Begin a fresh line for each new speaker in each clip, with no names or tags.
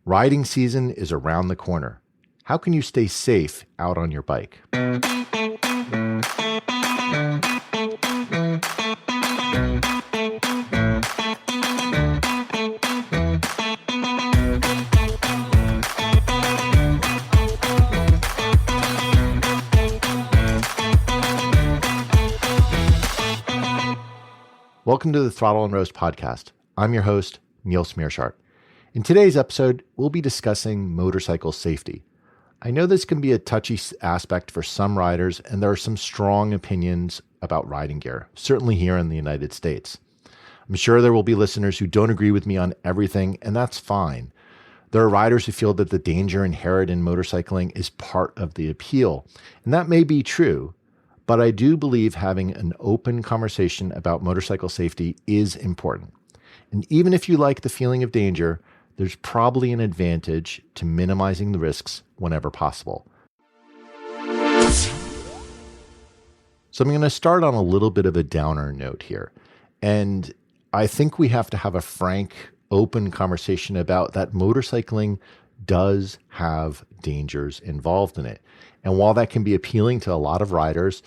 Riding season is around the corner. How can you stay safe out on your bike? Welcome to the Throttle and Roast podcast. I'm your host, Neil Smearshart. In today's episode, we'll be discussing motorcycle safety. I know this can be a touchy aspect for some riders, and there are some strong opinions about riding gear, certainly here in the United States. I'm sure there will be listeners who don't agree with me on everything, and that's fine. There are riders who feel that the danger inherent in motorcycling is part of the appeal, and that may be true. But I do believe having an open conversation about motorcycle safety is important. And even if you like the feeling of danger, there's probably an advantage to minimizing the risks whenever possible. So I'm going to start on a little bit of a downer note here. And I think we have to have a frank, open conversation about that motorcycling does have dangers involved in it. And while that can be appealing to a lot of riders,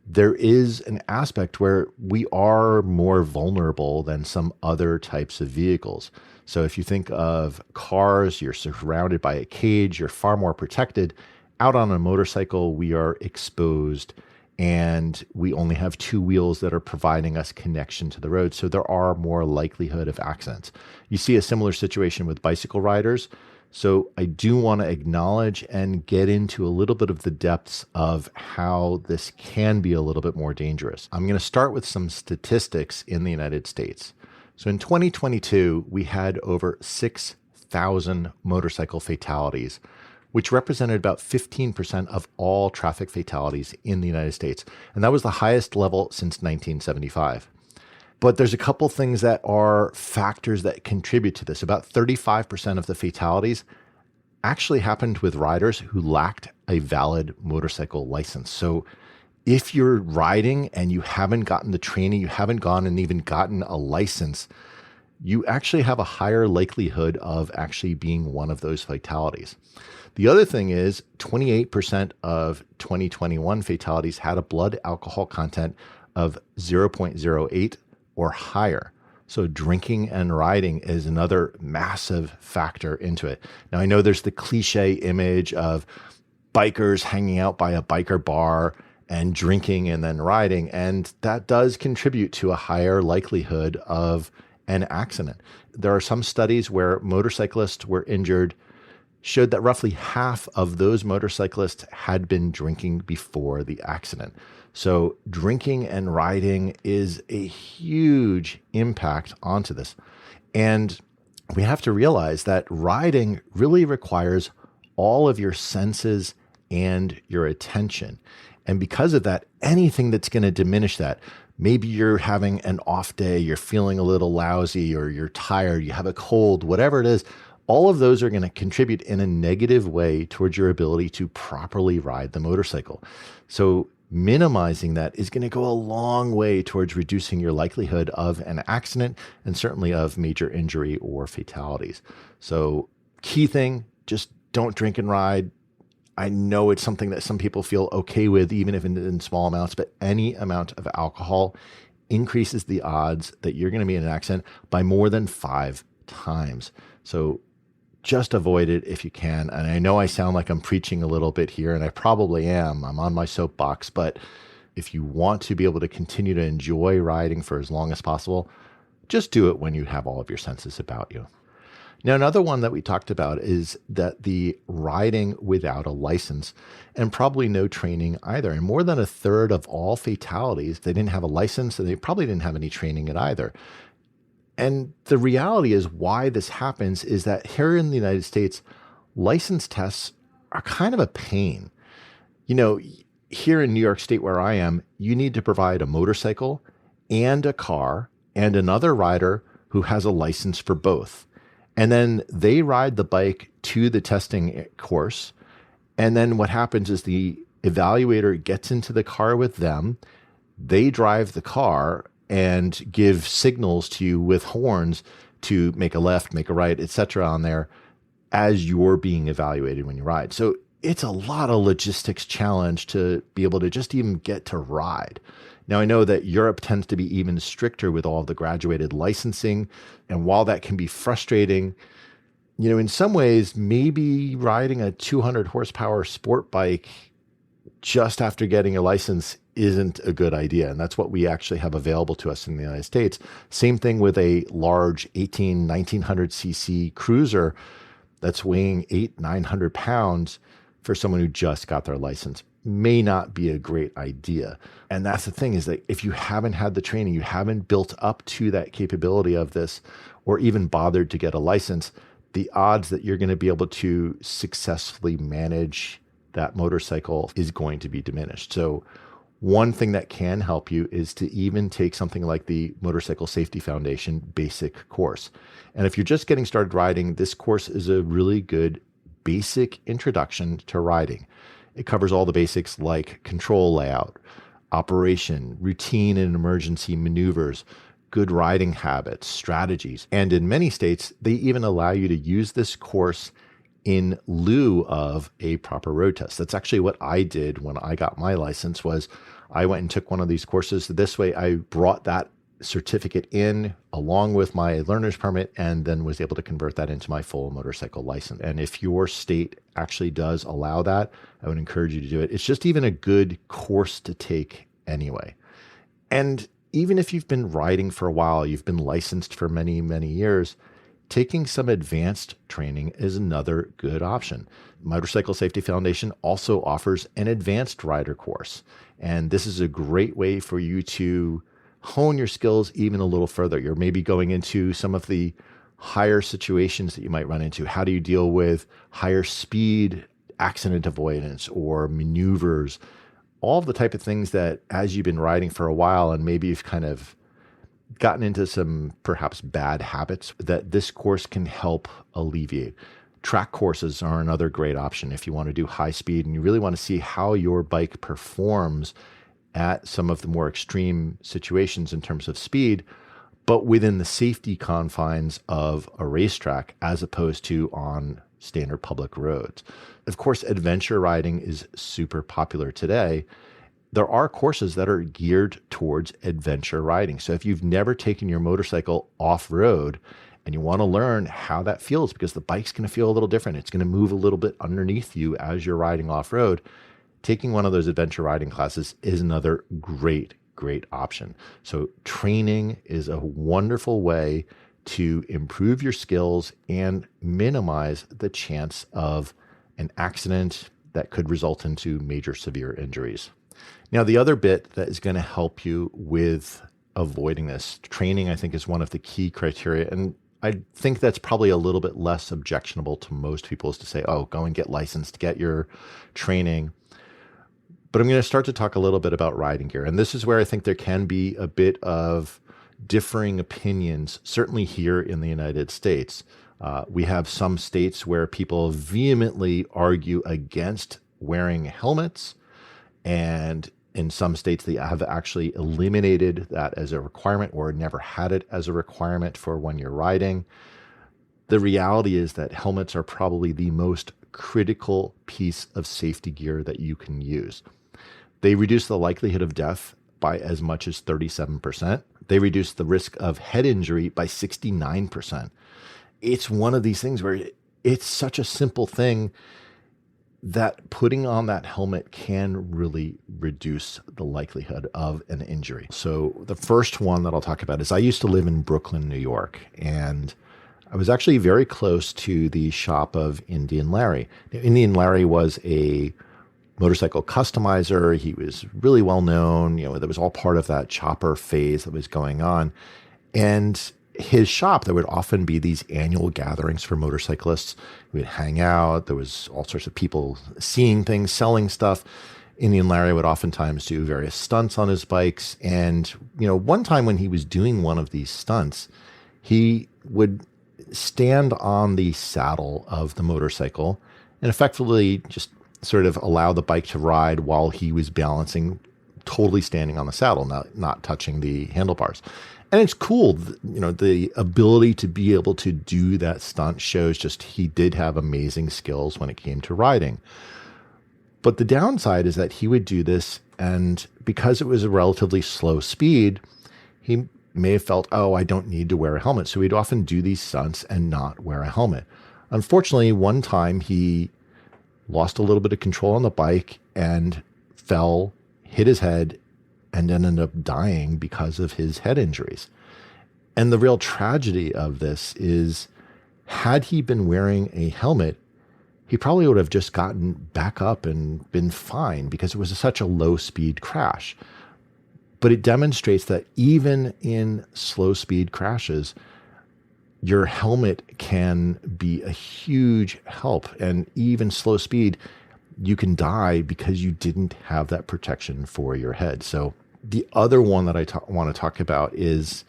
there is an aspect where we are more vulnerable than some other types of vehicles. So if you think of cars, you're surrounded by a cage, you're far more protected. Out on a motorcycle, we are exposed and we only have two wheels that are providing us connection to the road. So there are more likelihood of accidents. You see a similar situation with bicycle riders. So I do want to acknowledge and get into a little bit of the depths of how this can be a little bit more dangerous. I'm going to start with some statistics in the United States. So in 2022, we had over 6,000 motorcycle fatalities, which represented about 15% of all traffic fatalities in the United States. And that was the highest level since 1975. But there's a couple things that are factors that contribute to this. About 35% of the fatalities actually happened with riders who lacked a valid motorcycle license. So if you're riding and you haven't gotten the training, you haven't gone and even gotten a license, you actually have a higher likelihood of actually being one of those fatalities. The other thing is 28% of 2021 fatalities had a blood alcohol content of 0.08 or higher. So drinking and riding is another massive factor into it. Now, I know there's the cliche image of bikers hanging out by a biker bar and drinking and then riding, and that does contribute to a higher likelihood of an accident. There are some studies where motorcyclists were injured, showed that roughly half of those motorcyclists had been drinking before the accident. So drinking and riding is a huge impact onto this. And we have to realize that riding really requires all of your senses and your attention. And because of that, anything that's going to diminish that, maybe you're having an off day, you're feeling a little lousy, or you're tired, you have a cold, whatever it is, all of those are going to contribute in a negative way towards your ability to properly ride the motorcycle. So minimizing that is going to go a long way towards reducing your likelihood of an accident and certainly of major injury or fatalities. So key thing, just don't drink and ride. I know it's something that some people feel okay with, even if in small amounts, but any amount of alcohol increases the odds that you're going to be in an accident by more than 5 times. So just avoid it if you can. And I know I sound like I'm preaching a little bit here, and I probably am. I'm on my soapbox, but if you want to be able to continue to enjoy riding for as long as possible, just do it when you have all of your senses about you. Now, another one that we talked about is that the riding without a license and probably no training either. And more than a third of all fatalities, they didn't have a license and they probably didn't have any training at either. And the reality is why this happens is that here in the United States, license tests are kind of a pain. You know, here in New York State where I am, you need to provide a motorcycle and a car and another rider who has a license for both. And then they ride the bike to the testing course. And then what happens is the evaluator gets into the car with them. They drive the car and give signals to you with horns to make a left, make a right, etc. on there. as you're being evaluated when you ride. So it's a lot of logistics challenge to be able to just even get to ride. Now, I know that Europe tends to be even stricter with all of the graduated licensing. And while that can be frustrating, in some ways, maybe riding a 200 horsepower sport bike just after getting a license isn't a good idea. And that's what we actually have available to us in the United States. Same thing with a large 1900 cc cruiser that's weighing 900 pounds for someone who just got their license may not be a great idea. And that's the thing, is that if you haven't had the training, you haven't built up to that capability of this, or even bothered to get a license, the odds that you're going to be able to successfully manage that motorcycle is going to be diminished. So one thing that can help you is to even take something like the Motorcycle Safety Foundation basic course. And if you're just getting started riding, this course is a really good basic introduction to riding. It covers all the basics like control layout, operation, routine and emergency maneuvers, good riding habits, strategies. And in many states, they even allow you to use this course in lieu of a proper road test. That's actually what I did when I got my license. Was I went and took one of these courses. This way I brought that certificate in along with my learner's permit, and then was able to convert that into my full motorcycle license. And if your state actually does allow that, I would encourage you to do it. It's just even a good course to take anyway. And even if you've been riding for a while, you've been licensed for many, many years, taking some advanced training is another good option. Motorcycle Safety Foundation also offers an advanced rider course. And this is a great way for you to hone your skills even a little further. You're maybe going into some of the higher situations that you might run into. How do you deal with higher speed, accident avoidance, or maneuvers? All of the type of things that, as you've been riding for a while and maybe you've kind of gotten into some perhaps bad habits, that this course can help alleviate. Track courses are another great option if you want to do high speed and you really want to see how your bike performs at some of the more extreme situations in terms of speed, but within the safety confines of a racetrack as opposed to on standard public roads. Of course, adventure riding is super popular today. There are courses that are geared towards adventure riding. So if you've never taken your motorcycle off-road and you want to learn how that feels, because the bike's going to feel a little different, it's going to move a little bit underneath you as you're riding off-road, taking one of those adventure riding classes is another great option. So training is a wonderful way to improve your skills and minimize the chance of an accident that could result into major severe injuries. Now, the other bit that is going to help you with avoiding this, training, I think, is one of the key criteria. And I think that's probably a little bit less objectionable to most people, is to say, oh, go and get licensed, get your training. But I'm going to start to talk a little bit about riding gear. And this is where I think there can be a bit of differing opinions, certainly here in the United States. We have some states where people vehemently argue against wearing helmets. And in some states, they have actually eliminated that as a requirement or never had it as a requirement for when you're riding. The reality is that helmets are probably the most critical piece of safety gear that you can use. They reduce the likelihood of death by as much as 37%. They reduce the risk of head injury by 69%. It's one of these things where it's such a simple thing that putting on that helmet can really reduce the likelihood of an injury. So the first one that I'll talk about is, I used to live in Brooklyn, New York, and I was actually very close to the shop of Indian Larry. Indian Larry was a motorcycle customizer. He was really well known. That was all part of that chopper phase that was going on. And his shop, there would often be these annual gatherings for motorcyclists. We would hang out. There was all sorts of people seeing things, selling stuff. Indian Larry would oftentimes do various stunts on his bikes. And, one time when he was doing one of these stunts, he would stand on the saddle of the motorcycle and effectively just sort of allow the bike to ride while he was balancing, totally standing on the saddle, not touching the handlebars. And it's cool, the ability to be able to do that stunt shows just he did have amazing skills when it came to riding. But the downside is that he would do this, and because it was a relatively slow speed, he may have felt, oh, I don't need to wear a helmet. So he'd often do these stunts and not wear a helmet. Unfortunately, one time he lost a little bit of control on the bike and fell, hit his head, and then ended up dying because of his head injuries. And the real tragedy of this is, had he been wearing a helmet, he probably would have just gotten back up and been fine because it was such a low speed crash. But it demonstrates that even in slow speed crashes, your helmet can be a huge help. And even slow speed, you can die because you didn't have that protection for your head. So the other one that I want to talk about is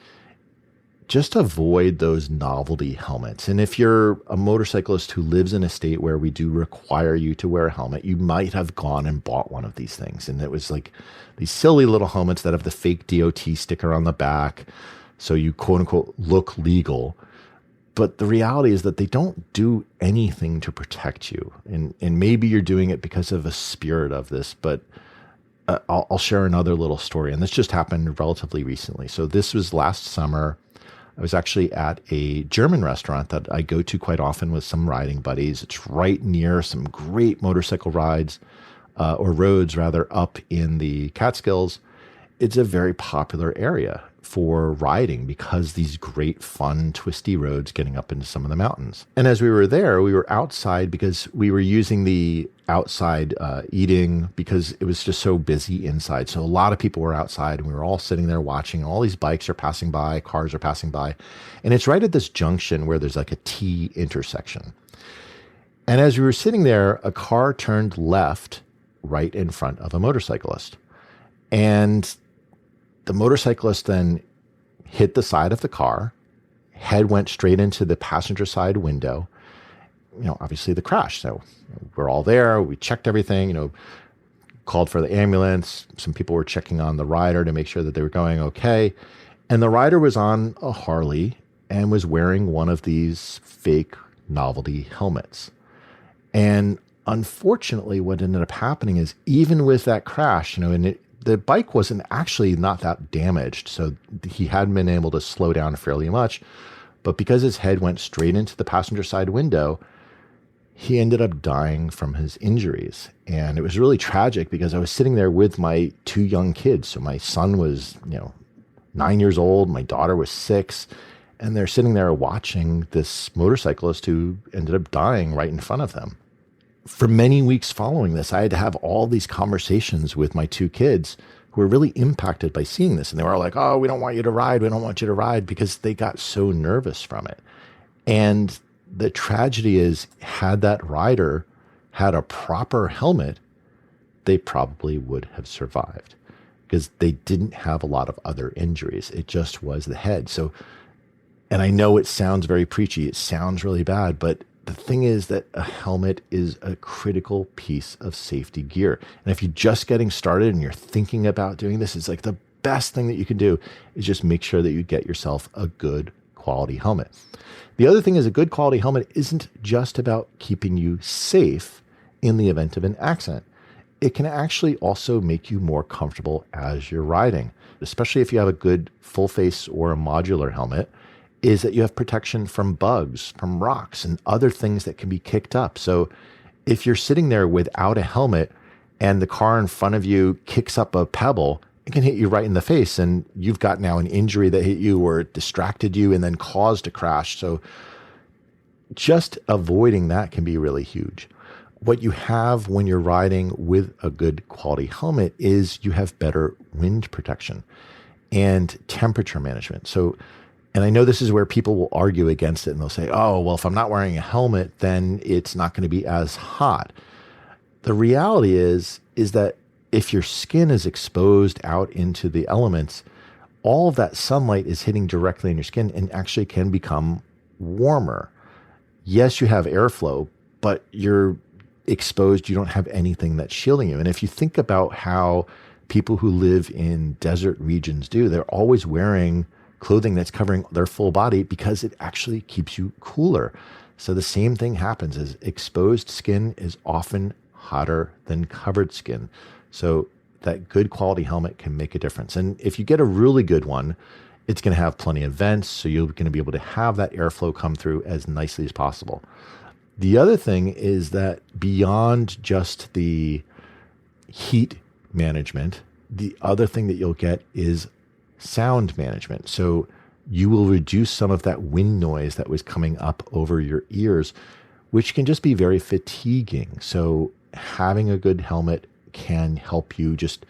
just avoid those novelty helmets. And if you're a motorcyclist who lives in a state where we do require you to wear a helmet, you might have gone and bought one of these things. And it was like these silly little helmets that have the fake DOT sticker on the back, so you quote unquote look legal. But the reality is that they don't do anything to protect you. And maybe you're doing it because of a spirit of this, but I'll share another little story. And this just happened relatively recently. So this was last summer. I was actually at a German restaurant that I go to quite often with some riding buddies. It's right near some great motorcycle rides, or roads rather, up in the Catskills. It's a very popular area for riding because these great fun twisty roads getting up into some of the mountains. And as we were there, we were outside because we were using the outside eating because it was just so busy inside. So a lot of people were outside and we were all sitting there watching. All these bikes are passing by, cars are passing by. And it's right at this junction where there's like a T intersection. And as we were sitting there, a car turned left right in front of a motorcyclist. And the motorcyclist then hit the side of the car, head went straight into the passenger side window, obviously the crash. So we're all there. We checked everything, called for the ambulance. Some people were checking on the rider to make sure that they were going okay. And the rider was on a Harley and was wearing one of these fake novelty helmets. And unfortunately, what ended up happening is even with that crash, the bike wasn't actually not that damaged. So he hadn't been able to slow down fairly much. But because his head went straight into the passenger side window, he ended up dying from his injuries. And it was really tragic because I was sitting there with my two young kids. So my son was, 9 years old. My daughter was 6. And they're sitting there watching this motorcyclist who ended up dying right in front of them. For many weeks following this, I had to have all these conversations with my two kids who were really impacted by seeing this. And they were all like, oh, we don't want you to ride. We don't want you to ride, because they got so nervous from it. And the tragedy is, had that rider had a proper helmet, they probably would have survived because they didn't have a lot of other injuries. It just was the head. So, and I know it sounds very preachy. It sounds really bad, but the thing is that a helmet is a critical piece of safety gear. And if you're just getting started and you're thinking about doing this, it's like the best thing that you can do is just make sure that you get yourself a good quality helmet. The other thing is, a good quality helmet isn't just about keeping you safe in the event of an accident. It can actually also make you more comfortable as you're riding, especially if you have a good full face or a modular helmet, is that you have protection from bugs, from rocks, and other things that can be kicked up. So if you're sitting there without a helmet and the car in front of you kicks up a pebble, it can hit you right in the face, and you've got now an injury that hit you or distracted you and then caused a crash. So just avoiding that can be really huge. What you have when you're riding with a good quality helmet is you have better wind protection and temperature management. So, and I know this is where people will argue against it, and they'll say, oh, well, if I'm not wearing a helmet, then it's not going to be as hot. The reality is that if your skin is exposed out into the elements, all of that sunlight is hitting directly in your skin and actually can become warmer. Yes, you have airflow, but you're exposed. You don't have anything that's shielding you. And if you think about how people who live in desert regions do, they're always wearing clothing that's covering their full body because it actually keeps you cooler. So the same thing happens is exposed skin is often hotter than covered skin. So that good quality helmet can make a difference. And if you get a really good one, it's going to have plenty of vents, so you're going to be able to have that airflow come through as nicely as possible. The other thing is that beyond just the heat management, the other thing that you'll get is sound management. So you will reduce some of that wind noise that was coming up over your ears, which can just be very fatiguing. So having a good helmet can help you just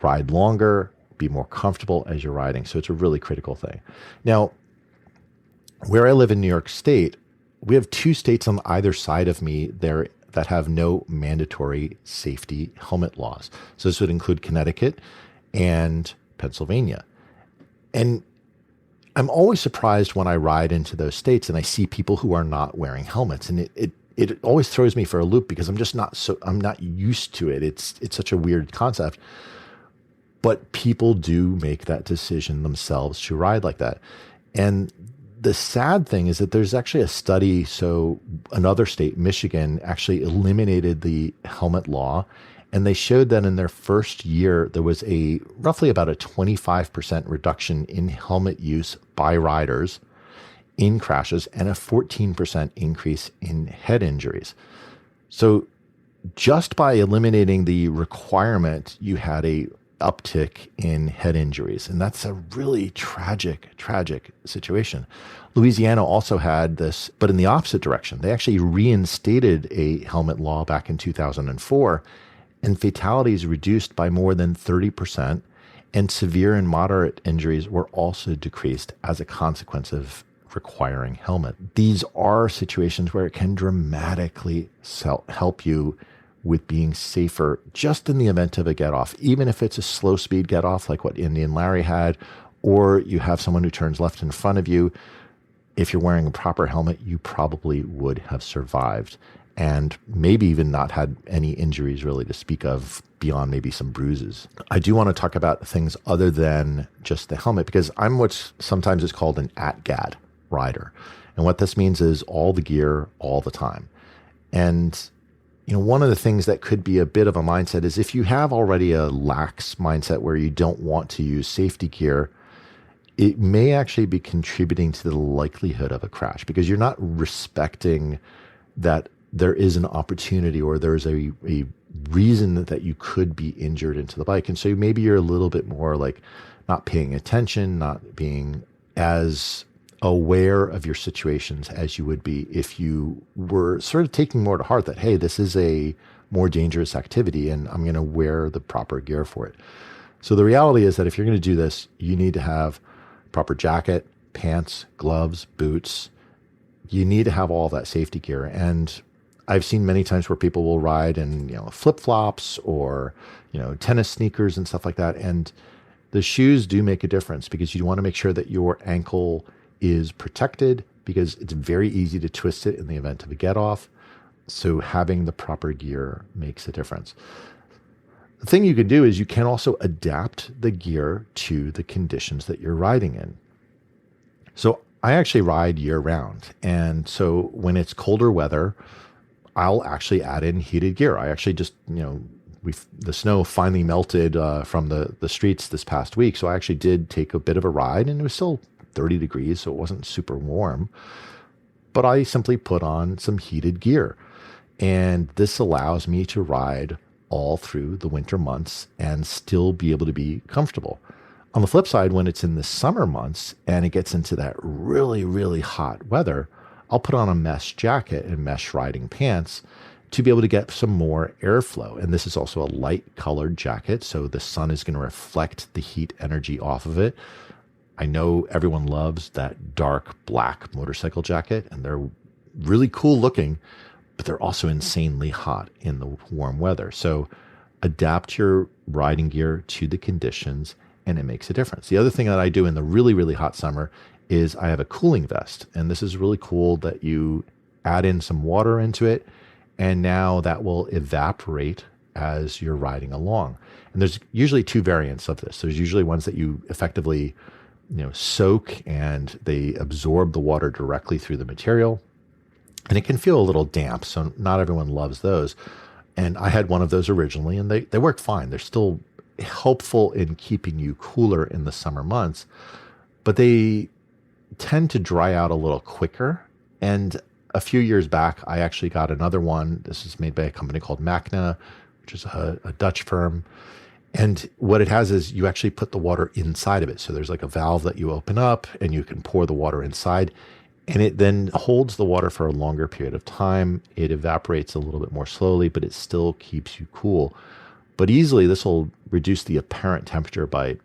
ride longer, be more comfortable as you're riding. So it's a really critical thing. Now, where I live in New York State, we have 2 states on either side of me there that have no mandatory safety helmet laws. So this would include Connecticut and Pennsylvania. And I'm always surprised when I ride into those states and I see people who are not wearing helmets. And it always throws me for a loop because I'm not used to it. It's such a weird concept. But people do make that decision themselves to ride like that. And the sad thing is that there's actually a study. So another state, Michigan, actually eliminated the helmet law. And they showed that in their first year, there was roughly about a 25% reduction in helmet use by riders in crashes and a 14% increase in head injuries. So just by eliminating the requirement, you had a uptick in head injuries. And that's a really tragic situation. Louisiana also had this, but in the opposite direction. They actually reinstated a helmet law back in 2004, and fatalities reduced by more than 30%, and severe and moderate injuries were also decreased as a consequence of requiring helmet. These are situations where it can dramatically help you with being safer just in the event of a get-off, even if it's a slow speed get-off like what Indian Larry had, or you have someone who turns left in front of you. If you're wearing a proper helmet, you probably would have survived and maybe even not had any injuries really to speak of beyond maybe some bruises. I do want to talk about things other than just the helmet because I'm what sometimes is called an ATGAD rider. And what this means is all the gear all the time. And one of the things that could be a bit of a mindset is if you have already a lax mindset where you don't want to use safety gear, it may actually be contributing to the likelihood of a crash because you're not respecting that there is an opportunity or there's a reason that you could be injured into the bike. And so maybe you're a little bit more like not paying attention, not being as aware of your situations as you would be if you were sort of taking more to heart that, hey, this is a more dangerous activity and I'm going to wear the proper gear for it. So the reality is that if you're going to do this, you need to have proper jacket, pants, gloves, boots. You need to have all that safety gear. And I've seen many times where people will ride in, flip-flops or, tennis sneakers and stuff like that. And the shoes do make a difference because you want to make sure that your ankle is protected because it's very easy to twist it in the event of a get-off. So having the proper gear makes a difference. The thing you can do is you can also adapt the gear to the conditions that you're riding in. So I actually ride year round. And so when it's colder weather, I'll actually add in heated gear. I actually just, the snow finally melted from the streets this past week. So I actually did take a bit of a ride and it was still 30 degrees, so it wasn't super warm. But I simply put on some heated gear. And this allows me to ride all through the winter months and still be able to be comfortable. On the flip side, when it's in the summer months and it gets into that really, really hot weather, I'll put on a mesh jacket and mesh riding pants to be able to get some more airflow. And this is also a light colored jacket, so the sun is going to reflect the heat energy off of it. I know everyone loves that dark black motorcycle jacket, and they're really cool looking, but they're also insanely hot in the warm weather. So adapt your riding gear to the conditions, and it makes a difference. The other thing that I do in the really, really hot summer is I have a cooling vest. And this is really cool that you add in some water into it, and now that will evaporate as you're riding along. And there's usually 2 variants of this. There's usually ones that you effectively soak and they absorb the water directly through the material. And it can feel a little damp, so not everyone loves those. And I had one of those originally, and they work fine. They're still helpful in keeping you cooler in the summer months, but they tend to dry out a little quicker. And a few years back, I actually got another one. This is made by a company called Magna, which is a Dutch firm. And what it has is you actually put the water inside of it. So there's like a valve that you open up and you can pour the water inside. And it then holds the water for a longer period of time. It evaporates a little bit more slowly, but it still keeps you cool. But easily, this will reduce the apparent temperature by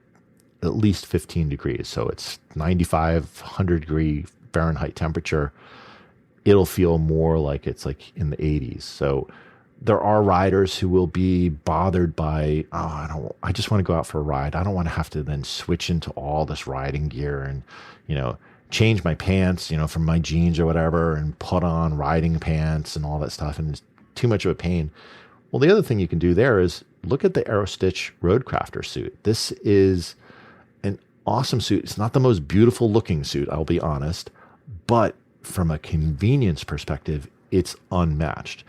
at least 15 degrees. So it's 95, 100 degree Fahrenheit temperature. It'll feel more like it's like in the 80s. So there are riders who will be bothered by, I just want to go out for a ride. I don't want to have to then switch into all this riding gear and, change my pants, from my jeans or whatever and put on riding pants and all that stuff. And it's too much of a pain. Well, the other thing you can do there is look at the Aerostitch Roadcrafter suit. This is an awesome suit. It's not the most beautiful looking suit, I'll be honest, but from a convenience perspective, it's unmatched.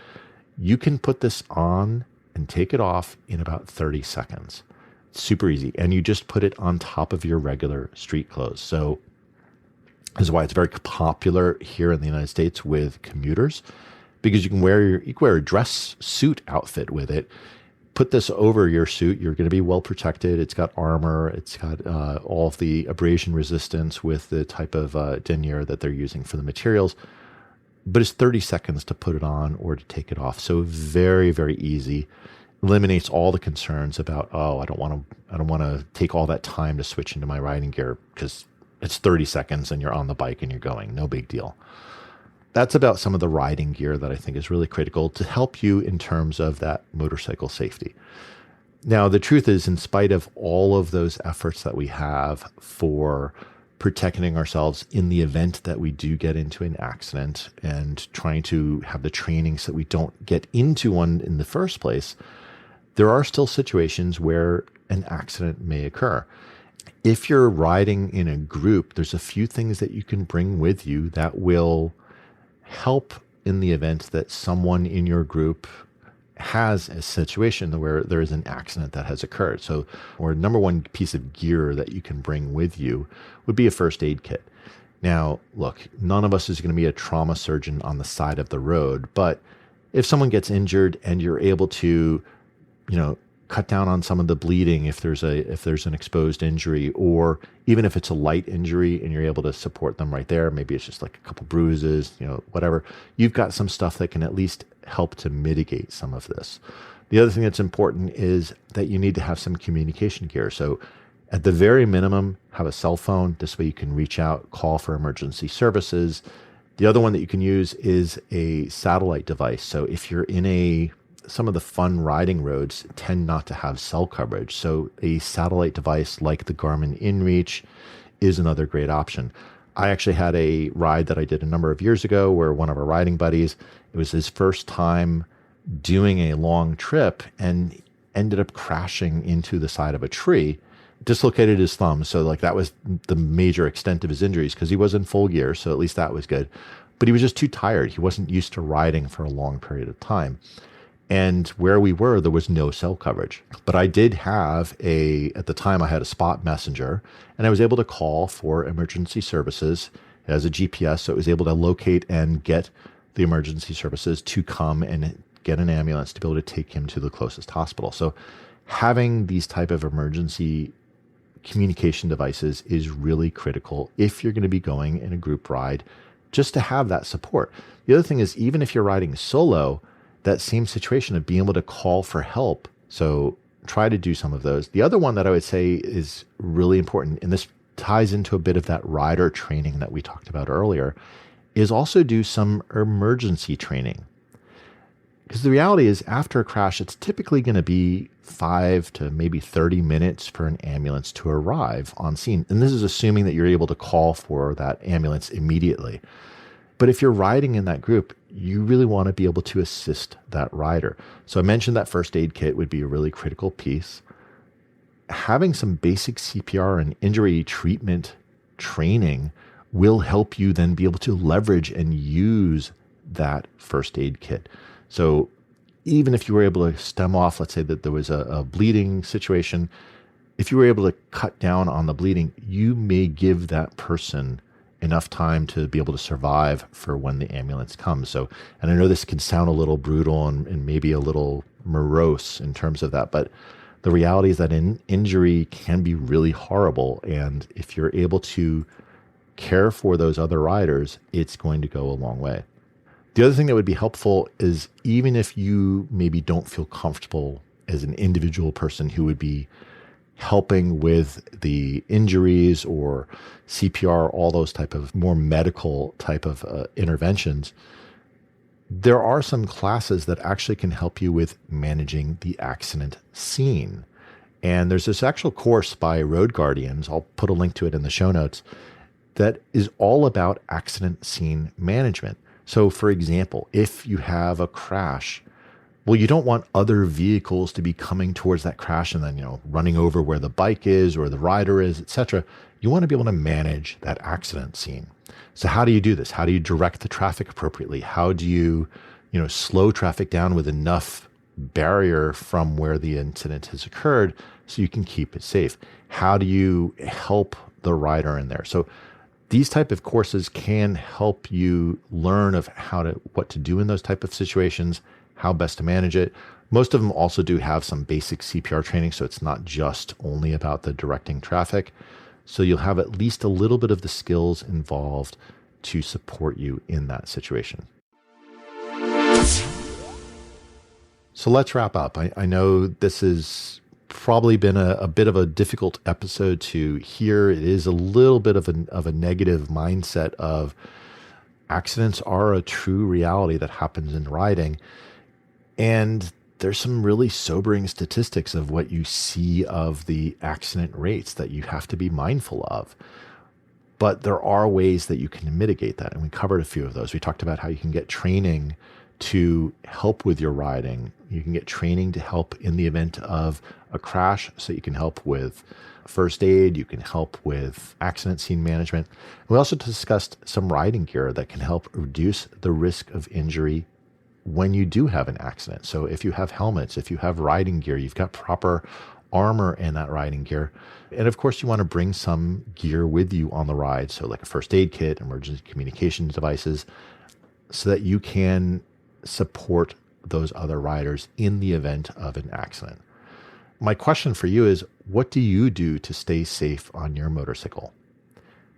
You can put this on and take it off in about 30 seconds. It's super easy. And you just put it on top of your regular street clothes. So this is why it's very popular here in the United States with commuters, because you can wear a dress suit outfit with it. Put this over your suit. You're going to be well protected. It's got armor. It's got all of the abrasion resistance with the type of denier that they're using for the materials. But it's 30 seconds to put it on or to take it off. So very, very easy. Eliminates all the concerns about, I don't want to take all that time to switch into my riding gear because it's 30 seconds and you're on the bike and you're going. No big deal. That's about some of the riding gear that I think is really critical to help you in terms of that motorcycle safety. Now, the truth is, in spite of all of those efforts that we have for protecting ourselves in the event that we do get into an accident and trying to have the training so that we don't get into one in the first place, there are still situations where an accident may occur. If you're riding in a group, there's a few things that you can bring with you that will help in the event that someone in your group has a situation where there is an accident that has occurred. So, or number one piece of gear that you can bring with you would be a first aid kit. Now, look, none of us is going to be a trauma surgeon on the side of the road, but if someone gets injured and you're able to, cut down on some of the bleeding if there's an exposed injury, or even if it's a light injury and you're able to support them right there, maybe it's just like a couple bruises, whatever, you've got some stuff that can at least help to mitigate some of this. The other thing that's important is that you need to have some communication gear. So at the very minimum, have a cell phone. This way you can reach out, call for emergency services. The other one that you can use is a satellite device. So if you're in some of the fun riding roads tend not to have cell coverage. So a satellite device like the Garmin InReach is another great option. I actually had a ride that I did a number of years ago where one of our riding buddies, it was his first time doing a long trip and ended up crashing into the side of a tree, dislocated his thumb. So like that was the major extent of his injuries because he was in full gear. So at least that was good. But he was just too tired. He wasn't used to riding for a long period of time. And where we were, there was no cell coverage. But I did have at the time I had a Spot Messenger, and I was able to call for emergency services as a GPS. So it was able to locate and get the emergency services to come and get an ambulance to be able to take him to the closest hospital. So having these type of emergency communication devices is really critical if you're going to be going in a group ride, just to have that support. The other thing is, even if you're riding solo, that same situation of being able to call for help. So try to do some of those. The other one that I would say is really important, and this ties into a bit of that rider training that we talked about earlier, is also do some emergency training. Because the reality is, after a crash, it's typically going to be 5 to maybe 30 minutes for an ambulance to arrive on scene. And this is assuming that you're able to call for that ambulance immediately. But if you're riding in that group, you really want to be able to assist that rider. So I mentioned that first aid kit would be a really critical piece. Having some basic CPR and injury treatment training will help you then be able to leverage and use that first aid kit. So even if you were able to stem off, let's say that there was a bleeding situation, if you were able to cut down on the bleeding, you may give that person enough time to be able to survive for when the ambulance comes. So, and I know this can sound a little brutal and maybe a little morose in terms of that, but the reality is that injury can be really horrible. And if you're able to care for those other riders, it's going to go a long way. The other thing that would be helpful is even if you maybe don't feel comfortable as an individual person who would be helping with the injuries or CPR, all those type of more medical type of interventions, there are some classes that actually can help you with managing the accident scene. And there's this actual course by Road Guardians, I'll put a link to it in the show notes, that is all about accident scene management. So for example, if you have a crash, well, you don't want other vehicles to be coming towards that crash and then, running over where the bike is or the rider is, etc. You want to be able to manage that accident scene. So how do you do this? How do you direct the traffic appropriately? How do you, slow traffic down with enough barrier from where the incident has occurred so you can keep it safe? How do you help the rider in there? So these type of courses can help you learn of what to do in those type of situations, how best to manage it. Most of them also do have some basic CPR training, so it's not just only about the directing traffic. So you'll have at least a little bit of the skills involved to support you in that situation. So let's wrap up. I know this has probably been a bit of a difficult episode to hear. It is a little bit of a negative mindset of accidents are a true reality that happens in riding. And there's some really sobering statistics of what you see of the accident rates that you have to be mindful of. But there are ways that you can mitigate that. And we covered a few of those. We talked about how you can get training to help with your riding. You can get training to help in the event of a crash, so you can help with first aid, you can help with accident scene management. And we also discussed some riding gear that can help reduce the risk of injury when you do have an accident. So if you have helmets, if you have riding gear, you've got proper armor in that riding gear. And of course, you want to bring some gear with you on the ride. So like a first aid kit, emergency communications devices, so that you can support those other riders in the event of an accident. My question for you is, what do you do to stay safe on your motorcycle?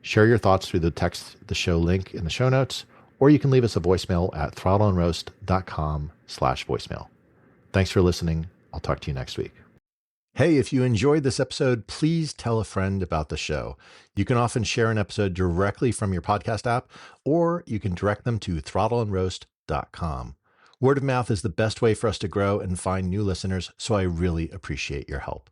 Share your thoughts through the text the show link in the show notes, or you can leave us a voicemail at throttleandroast.com/voicemail. Thanks for listening. I'll talk to you next week. Hey, if you enjoyed this episode, please tell a friend about the show. You can often share an episode directly from your podcast app, or you can direct them to throttleandroast.com. Word of mouth is the best way for us to grow and find new listeners, so I really appreciate your help.